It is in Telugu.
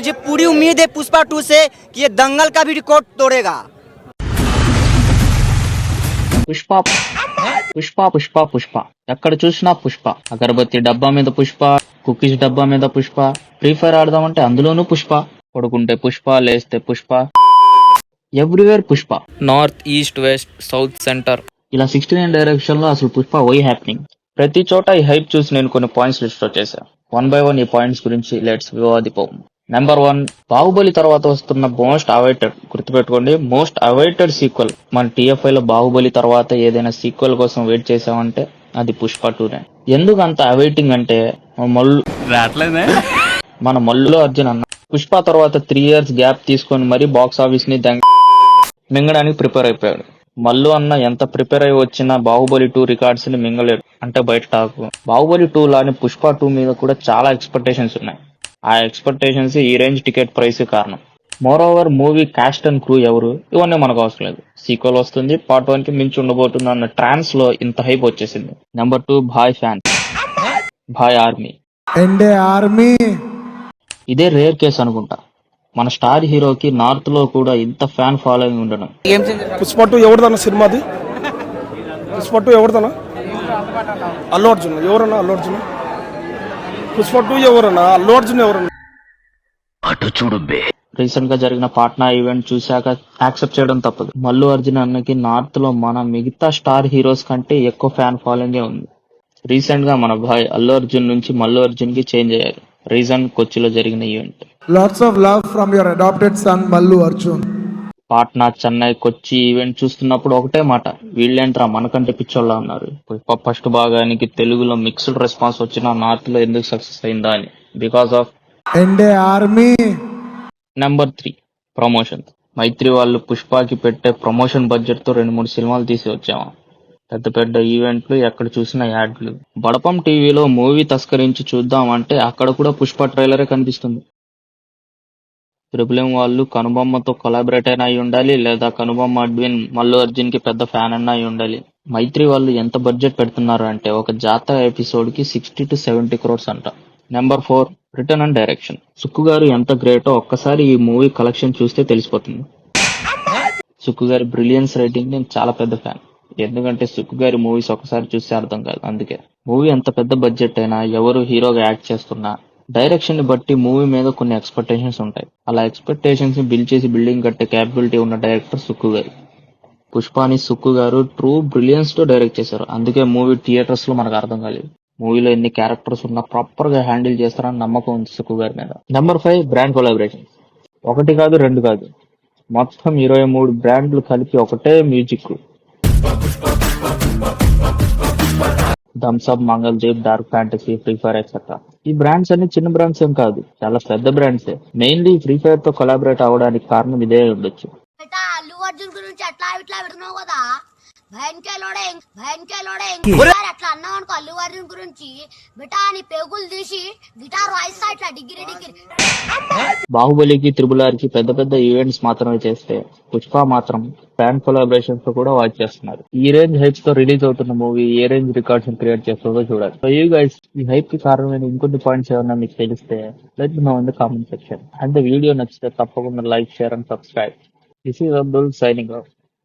मुझे पूरी उम्मीद है पुष्पा 2 से कि ये दंगल का भी रिकॉर्ड तोड़ेगा। పుష్ప పుష్ప పుష్ప పుష్ప ఎక్కడ చూసినా పుష్ప. అగరబత్తి డబ్బా మీద పుష్ప, కుకీస్ డబ్బా మీద పుష్ప, ఫ్రీ ఫైర్ ఆడదామంటే అందులోనూ పుష్ప, పడుకుంటే పుష్ప, లేస్తే Pushpa, everywhere Pushpa. North, east, west, south, centre, ఇలా 69 డైరెక్షన్ లో అసలు పుష్ప వై హ్యాపెనింగ్. ప్రతి చోట ఈ హైప్ చూసి నేను కొన్ని పాయింట్స్ లిస్ట్ చేశా. వన్ బై వన్ ఈ పాయింట్స్ గురించి లెట్స్ వివాదిపోం. నెంబర్ 1, బాహుబలి తర్వాత వస్తున్న మోస్ట్ అవైటెడ్, గుర్తుపెట్టుకోండి, మోస్ట్ అవైటెడ్ సీక్వెల్. మన టీఎఫ్ఐ లో బాహుబలి తర్వాత ఏదైనా సీక్వెల్ కోసం వెయిట్ చేసామంటే అది పుష్ప 2నే. ఎందుకు అంత అవైటింగ్ అంటే మన మల్లు అర్జున్ అన్న పుష్ప తర్వాత 3 years గ్యాప్ తీసుకొని మరీ బాక్స్ ఆఫీస్ ని మింగడానికి ప్రిపేర్ అయిపోయాడు. మల్లు అన్న ఎంత ప్రిపేర్ అయి వచ్చినా బాహుబలి 2 రికార్డ్స్ ని మింగలేడు అంటే బయట టాక్. బాహుబలి 2 లాని పుష్ప 2 మీద కూడా చాలా ఎక్స్పెక్టేషన్స్ ఉన్నాయి. ఆ ఎక్స్పెక్టేషన్స్ ఈ రేంజ్ టికెట్ ప్రైస్ కారణం. More over movie cost and crew ఎవరు ఇవన్నీ మనకు అవసరం లేదు. సీక్వెల్ వస్తుంది, పార్ట్ 1 కి మించి ఉండబోతుంది అన్న ట్రాన్స్ లో ఇంత హైప్ వచ్చేసింది. నెంబర్ 2, భాయ్ ఫ్యాన్స్, భాయ్ ఆర్మీ. ఇదే రేర్ కేసు అనుకుంటా. మన స్టార్ హీరోకి నార్త్ లో కూడా ఇంత ఫ్యాన్ ఫాలోయింగ్ ఉండడం. పుష్ప 2 ఎవరిదన్న సినిమాది? పుష్ప 2 ఎవరిదన్నా? అల్లు అర్జున్. ఎవరన్నా అల్లు అర్జున్? పుష్ప 2 ఎవరన్నా? అల్లు అర్జున్ ఎవరన్నా? అటు చూడు బే. రీసెంట్ గా జరిగిన పాట్నా ఈవెంట్ చూశాక యాక్సెప్ట్ చేయడం తప్పదు. మల్లు అర్జున్ అన్నకి నార్త్ లో మన మిగతా స్టార్ హీరోస్ కంటే ఎక్కువ ఫ్యాన్ ఫాలోయింగ్ ఉంది. రీసెంట్ గా మన భాయ్ అల్లు అర్జున్ నుంచి మల్లు అర్జున్ కి చేంజ్ అయ్యారు. రీజన్ కొచ్చిలో జరిగిన event. Lots of love from your adopted son Mallu Arjun. Patna, Chennai, Kochi event చూస్తున్నప్పుడు ఒకటే మాట, వీళ్ళేంట్రా మనకంటే పిచ్చోళ్ళ ఉన్నారు. ఫస్ట్ భాగానికి తెలుగులో మిక్స్డ్ రెస్పాన్స్ వచ్చిన నార్త్ లో ఎందుకు సక్సెస్ అయిందా అని. Because of army. Number 3, promotion. Mythri వాళ్ళు పుష్పకి పెట్టే ప్రమోషన్ బడ్జెట్ తో 2-3 సినిమాలు తీసి వచ్చామా. పెద్ద పెద్ద ఈవెంట్లు, ఎక్కడ చూసిన యాడ్లు. బడపం టీవీలో మూవీ తస్కరించి చూద్దామంటే అక్కడ కూడా పుష్ప ట్రైలరే కనిపిస్తుంది. త్రిబుల్ వాళ్ళు కనుబొమ్మతో కొలాబరేట్ అయినా అయి ఉండాలి, లేదా కనుబొమ్మ అడ్విన్ మల్లు అర్జున్ కి పెద్ద ఫ్యాన్ అన్నా అయి ఉండాలి. మైత్రి వాళ్ళు ఎంత బడ్జెట్ పెడుతున్నారు అంటే ఒక జాతర ఎపిసోడ్ కి 60 to 70 crores అంట. Number 4, return and direction. Sukku గారు ఎంత గ్రేటో ఒక్కసారి ఈ మూవీ కలెక్షన్ చూస్తే తెలిసిపోతుంది. సుక్కు గారి బ్రిలియన్స్ రైటింగ్ నేను చాలా పెద్ద ఫ్యాన్. ఎందుకంటే సుక్కు గారి మూవీస్ ఒకసారి చూస్తే అర్థం కాదు. అందుకే మూవీ ఎంత పెద్ద బడ్జెట్ అయినా, ఎవరు హీరోగా యాక్ట్ చేస్తున్నా, డైరెక్షన్ ని బట్టి మూవీ మీద కొన్ని ఎక్స్పెక్టేషన్స్ ఉంటాయి. అలా ఎక్స్పెక్టేషన్స్ ని బిల్డ్ చేసి బిల్డింగ్ కట్టే క్యాపబిలిటీ ఉన్న డైరెక్టర్ సుక్కు గారు. పుష్పాని సుక్కు గారు ట్రూ బ్రిలియన్స్ తో డైరెక్ట్ చేశారు. అందుకే మూవీ థియేటర్స్ లో మనకు అర్థం కాలేదు. మూవీలో ఎన్ని క్యారెక్టర్స్ ఉన్నా ప్రాపర్ గా హ్యాండిల్ చేస్తారని నమ్మకం ఉంది సుక్కు గారి మీద. Number 5, brand collaboration. 1 కాదు 2 కాదు, మొత్తం 23 బ్రాండ్లు కలిపి ఒకటే music. Thums Up, Mangaldeep, dark fantasy, free fire etcetera. ఈ బ్రాండ్స్ అన్ని చిన్న బ్రాండ్స్ ఏం కాదు, చాలా పెద్ద బ్రాండ్సే. మెయిన్లీ ఫ్రీ ఫైర్ తో కొలాబరేట్ అవ్వడానికి కారణం ఇదే ఉండొచ్చు. అల్లు అర్జున్ గురించి అట్లా ఇట్లా పెడుతున్నావు కదా, భయంకలోడే అట్లా అన్నావు అనుకో అల్లు అర్జున్ గురించి బిటా అని పేగులు తీసి గిటార్ వాయిస్తా ఇట్లా డిగ్రీ. బాహుబలికి, త్రిబుల్ కి పెద్ద పెద్ద ఈవెంట్స్ మాత్రమే చేస్తే పుష్ప మాత్రం ఫ్యాన్ కొలాబరేషన్స్ తో కూడా వాచ్ చేస్తున్నారు. ఈ రేంజ్ హైప్స్ తో రిలీజ్ అవుతున్న మూవీ ఏ రేంజ్ రికార్డ్స్ క్రియేట్ చేస్తుందో చూడాలి. సో యూ గైస్, ఈ హైప్ కి కారణమైన ఇంకొన్ని పాయింట్స్ ఏమన్నా మీకు తెలిస్తే let me know in the comment section. And video నచ్చితే తప్పకుండా like, share and subscribe. This is Abdul signing of.